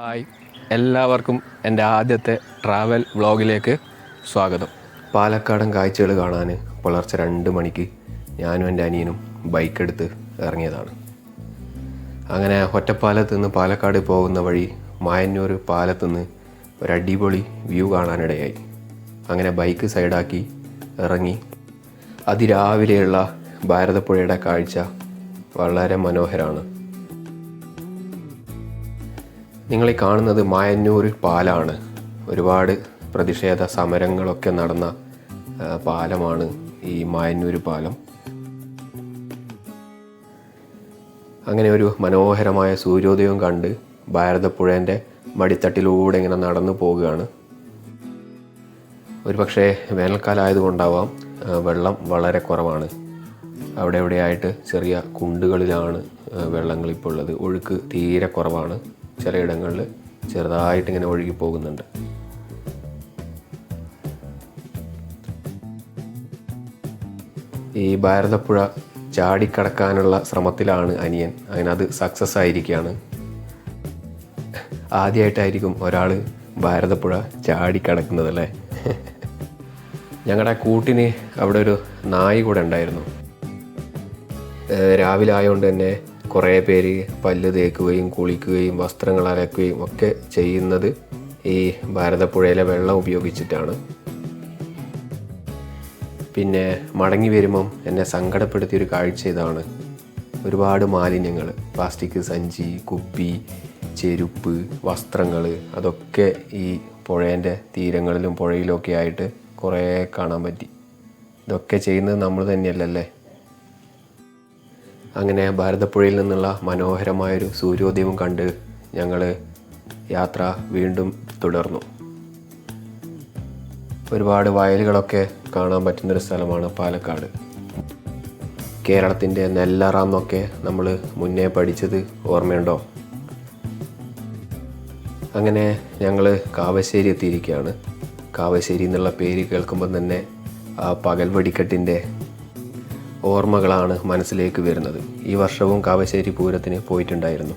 Hi, എല്ലാവർക്കും എൻ്റെ ആദ്യത്തെ ട്രാവൽ വ്ളോഗിലേക്ക് സ്വാഗതം. പാലക്കാടൻ കാഴ്ചകൾ കാണാൻ പുലർച്ചെ 2 മണിക്ക് ഞാനും എൻ്റെ അനിയനും ബൈക്കെടുത്ത് ഇറങ്ങിയതാണ്. അങ്ങനെ ഒറ്റപ്പാലത്ത് നിന്ന് പാലക്കാട് പോകുന്ന വഴി മായന്നൂർ പാലത്ത് നിന്ന് ഒരു അടിപൊളി വ്യൂ കാണാനിടയായി. അങ്ങനെ ബൈക്ക് സൈഡാക്കി ഇറങ്ങി. അതിരാവിലെയുള്ള ഭാരതപ്പുഴയുടെ കാഴ്ച വളരെ മനോഹരമാണ്. നിങ്ങളീ കാണുന്നത് മായന്നൂർ പാലമാണ്. ഒരുപാട് പ്രതിഷേധ സമരങ്ങളൊക്കെ നടന്ന പാലമാണ് ഈ മായന്നൂർ പാലം. അങ്ങനെ ഒരു മനോഹരമായ സൂര്യോദയം കണ്ട് ഭാരതപ്പുഴേൻ്റെ മടിത്തട്ടിലൂടെ ഇങ്ങനെ നടന്നു പോവുകയാണ്. ഒരു പക്ഷേ വേനൽക്കാലം ആയതുകൊണ്ടാവാം വെള്ളം വളരെ കുറവാണ്. അവിടെ എവിടെയായിട്ട് ചെറിയ കുണ്ടുകളിലാണ് വെള്ളങ്ങളിപ്പോൾ ഉള്ളത്. ഒഴുക്ക് തീരെ കുറവാണ്. ചിലയിടങ്ങളിൽ ചെറുതായിട്ട് ഇങ്ങനെ ഒഴുകി പോകുന്നുണ്ട്. ഈ ഭാരതപ്പുഴ ചാടിക്കടക്കാനുള്ള ശ്രമത്തിലാണ് അനിയൻ. അങ്ങനെ അത് സക്സസ് ആയിരിക്കുകയാണ്. ആദ്യമായിട്ടായിരിക്കും ഒരാൾ ഭാരതപ്പുഴ ചാടിക്കടക്കുന്നത് അല്ലേ. ഞങ്ങളുടെ കൂട്ടിന് അവിടെ ഒരു നായി കൂടെ ഉണ്ടായിരുന്നു. രാവിലെ ആയതുകൊണ്ട് തന്നെ കുറേ പേര് പല്ല് തേക്കുകയും കുളിക്കുകയും വസ്ത്രങ്ങൾ അലക്കുകയും ഒക്കെ ചെയ്യുന്നത് ഈ ഭാരതപ്പുഴയിലെ വെള്ളം ഉപയോഗിച്ചിട്ടാണ്. പിന്നെ മടങ്ങി വരുമ്പം എന്നെ സങ്കടപ്പെടുത്തിയൊരു കാഴ്ച ഇതാണ്. ഒരുപാട് മാലിന്യങ്ങൾ, പ്ലാസ്റ്റിക് സഞ്ചി, കുപ്പി, ചെരുപ്പ്, വസ്ത്രങ്ങൾ, അതൊക്കെ ഈ പുഴേൻ്റെ തീരങ്ങളിലും പുഴയിലൊക്കെ ആയിട്ട് കുറേ കാണാൻ പറ്റി. ഇതൊക്കെ ചെയ്യുന്നത് നമ്മൾ തന്നെയല്ലല്ലേ. അങ്ങനെ ഭാരതപ്പുഴയിൽ നിന്നുള്ള മനോഹരമായൊരു സൂര്യോദയവും കണ്ട് ഞങ്ങൾ യാത്ര വീണ്ടും തുടർന്നു. ഒരുപാട് വയലുകളൊക്കെ കാണാൻ പറ്റുന്നൊരു സ്ഥലമാണ് പാലക്കാട്. കേരളത്തിൻ്റെ നെല്ലറ എന്നൊക്കെ നമ്മൾ മുന്നേ പഠിച്ചത് ഓർമ്മയുണ്ടോ? അങ്ങനെ ഞങ്ങൾ കാവശ്ശേരി എത്തിയിരിക്കുകയാണ്. കാവശ്ശേരി എന്നുള്ള പേര് കേൾക്കുമ്പോൾ തന്നെ ആ പകൽ വെടിക്കെട്ടിൻ്റെ ഓർമ്മകളാണ് മനസ്സിലേക്ക് വരുന്നത്. ഈ വർഷവും കാവശ്ശേരി പൂരത്തിന് പോയിട്ടുണ്ടായിരുന്നു.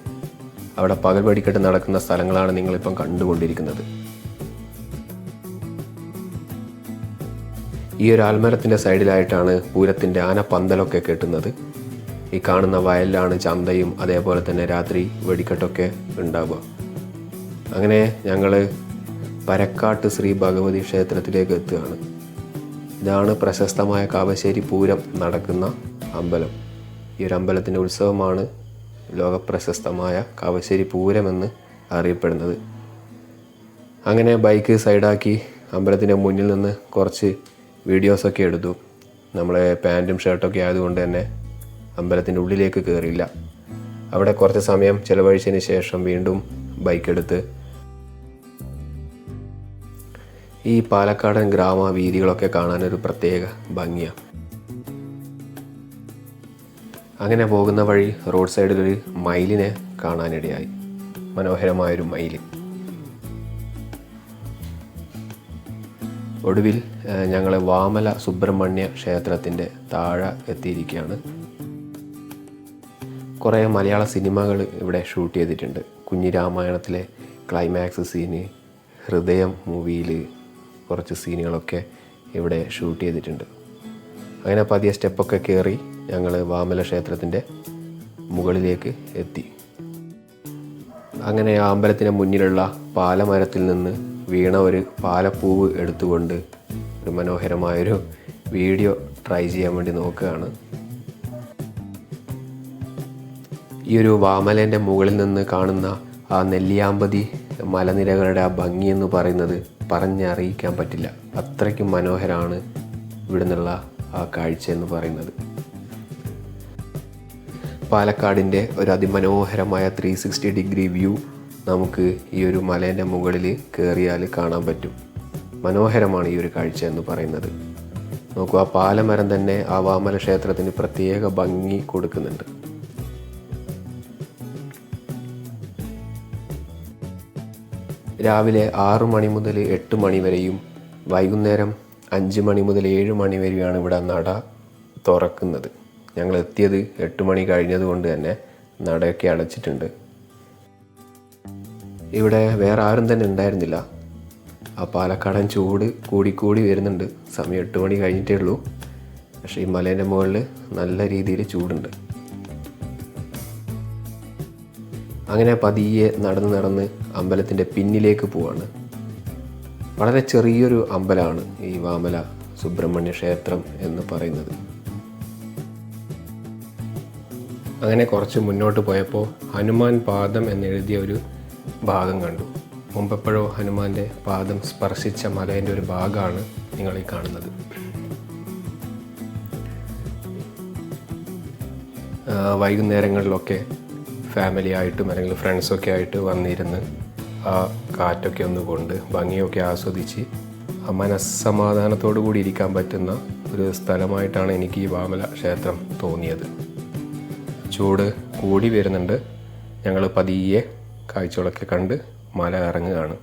അവിടെ പകൽ വെടിക്കെട്ട് നടക്കുന്ന സ്ഥലങ്ങളാണ് നിങ്ങളിപ്പം കണ്ടുകൊണ്ടിരിക്കുന്നത്. ഈ ഒരു ആൽമരത്തിൻ്റെ സൈഡിലായിട്ടാണ് പൂരത്തിൻ്റെ ആനപ്പന്തലൊക്കെ കെട്ടുന്നത്. ഈ കാണുന്ന വയലിലാണ് ചന്തയും അതേപോലെ തന്നെ രാത്രി വെടിക്കെട്ടൊക്കെ ഉണ്ടാവുക. അങ്ങനെ ഞങ്ങൾ പരക്കാട്ട് ശ്രീ ഭഗവതി ക്ഷേത്രത്തിലേക്ക് എത്തുകയാണ്. ഇതാണ് പ്രശസ്തമായ കാവശ്ശേരി പൂരം നടക്കുന്ന അമ്പലം. ഈ ഒരു അമ്പലത്തിൻ്റെ ഉത്സവമാണ് ലോകപ്രശസ്തമായ കാവശ്ശേരി പൂരമെന്ന് അറിയപ്പെടുന്നത്. അങ്ങനെ ബൈക്ക് സൈഡാക്കി അമ്പലത്തിൻ്റെ മുന്നിൽ നിന്ന് കുറച്ച് വീഡിയോസൊക്കെ എടുത്തു. നമ്മളെ പാൻറ്റും ഷർട്ടൊക്കെ ആയതുകൊണ്ട് തന്നെ അമ്പലത്തിൻ്റെ ഉള്ളിലേക്ക് കയറിയില്ല. അവിടെ കുറച്ച് സമയം ചിലവഴിച്ചതിന് ശേഷം വീണ്ടും ബൈക്കെടുത്ത് ഈ പാലക്കാടൻ ഗ്രാമവീഥികളൊക്കെ കാണാനൊരു പ്രത്യേക ഭംഗിയാണ്. അങ്ങനെ പോകുന്ന വഴി റോഡ് സൈഡിലൊരു മയിലിനെ കാണാനിടയായി. മനോഹരമായൊരു മയിൽ. ഒടുവിൽ ഞങ്ങൾ വാമല സുബ്രഹ്മണ്യ ക്ഷേത്രത്തിൻ്റെ താഴെ എത്തിയിരിക്കുകയാണ്. കുറേ മലയാള സിനിമകൾ ഇവിടെ ഷൂട്ട് ചെയ്തിട്ടുണ്ട്. കുഞ്ഞിരാമായണത്തിലെ ക്ലൈമാക്സ് സീന്, ഹൃദയം മൂവിയിൽ കുറച്ച് സീനുകളൊക്കെ ഇവിടെ ഷൂട്ട് ചെയ്തിട്ടുണ്ട്. അങ്ങനെ പതിയെ സ്റ്റെപ്പൊക്കെ കയറി ഞങ്ങൾ വാമല ക്ഷേത്രത്തിൻ്റെ മുകളിലേക്ക് എത്തി. അങ്ങനെ ആ അമ്പലത്തിൻ്റെ മുന്നിലുള്ള പാലമരത്തിൽ നിന്ന് വീണ ഒരു പാലപ്പൂവ് എടുത്തുകൊണ്ട് ഒരു മനോഹരമായൊരു വീഡിയോ ട്രൈ ചെയ്യാൻ വേണ്ടി നോക്കുകയാണ്. ഈ ഒരു വാമലേൻ്റെ മുകളിൽ നിന്ന് കാണുന്ന ആ നെല്ലിയാമ്പതി മലനിരകളുടെ ആ ഭംഗി എന്ന് പറയുന്നത് പറഞ്ഞറിയിക്കാൻ പറ്റില്ല. അത്രയ്ക്കും മനോഹരമാണ് ഇവിടെ നിന്നുള്ള ആ കാഴ്ച എന്ന് പറയുന്നത്. പാലക്കാടിൻ്റെ ഒരു അതിമനോഹരമായ 360 ഡിഗ്രി വ്യൂ നമുക്ക് ഈ ഒരു മലേൻ്റെ മുകളിൽ കയറിയാൽ കാണാൻ പറ്റും. മനോഹരമാണ് ഈ ഒരു കാഴ്ച എന്ന് പറയുന്നത്. നോക്കൂ, ആ പാലമരം തന്നെ ആ വാമല ക്ഷേത്രത്തിന് പ്രത്യേക ഭംഗി കൊടുക്കുന്നുണ്ട്. രാവിലെ 6 മണി മുതൽ 8 മണി വരെയും വൈകുന്നേരം 5 മണി മുതൽ 7 മണി വരെയാണ് ഇവിടെ നട തുറക്കുന്നത്. ഞങ്ങൾ എത്തിയത് 8 മണി കഴിഞ്ഞതുകൊണ്ട് തന്നെ നടയൊക്കെ അടച്ചിട്ടുണ്ട്. ഇവിടെ വേറെ ആരും തന്നെ ഉണ്ടായിരുന്നില്ല. ആ പാലക്കാടൻ ചൂട് കൂടിക്കൂടി വരുന്നുണ്ട്. സമയം 8 മണി കഴിഞ്ഞിട്ടേ ഉള്ളൂ. പക്ഷേ ഈ മലേൻ്റെ മുകളിൽ നല്ല രീതിയിൽ ചൂടുണ്ട്. അങ്ങനെ പതിയെ നടന്ന് അമ്പലത്തിൻ്റെ പിന്നിലേക്ക് പോവാണ്. വളരെ ചെറിയൊരു അമ്പലമാണ് ഈ വാമല സുബ്രഹ്മണ്യ ക്ഷേത്രം എന്ന് പറയുന്നത്. അങ്ങനെ കുറച്ച് മുന്നോട്ട് പോയപ്പോൾ ഹനുമാൻ പാദം എന്നെഴുതിയ ഒരു ഭാഗം കണ്ടു. മുമ്പെപ്പോഴോ ഹനുമാൻ്റെ പാദം സ്പർശിച്ച മലേൻ്റെ ഒരു ഭാഗമാണ് നിങ്ങളീ കാണുന്നത്. വൈകുന്നേരങ്ങളിലൊക്കെ ഫാമിലി ആയിട്ടും അല്ലെങ്കിൽ ഫ്രണ്ട്സൊക്കെ ആയിട്ട് വന്നിരുന്ന് ആ കാറ്റൊക്കെ ഒന്ന് കൊണ്ട് ഭംഗിയൊക്കെ ആസ്വദിച്ച് മനസ്സമാധാനത്തോടു കൂടി ഇരിക്കാൻ പറ്റുന്ന ഒരു സ്ഥലമായിട്ടാണ് എനിക്ക് ഈ വാമല ക്ഷേത്രം തോന്നിയത്. ചൂട് കൂടി വരുന്നുണ്ട്. ഞങ്ങൾ പതിയെ കാഴ്ചകളൊക്കെ കണ്ട് മല ഇറങ്ങുകയാണ്.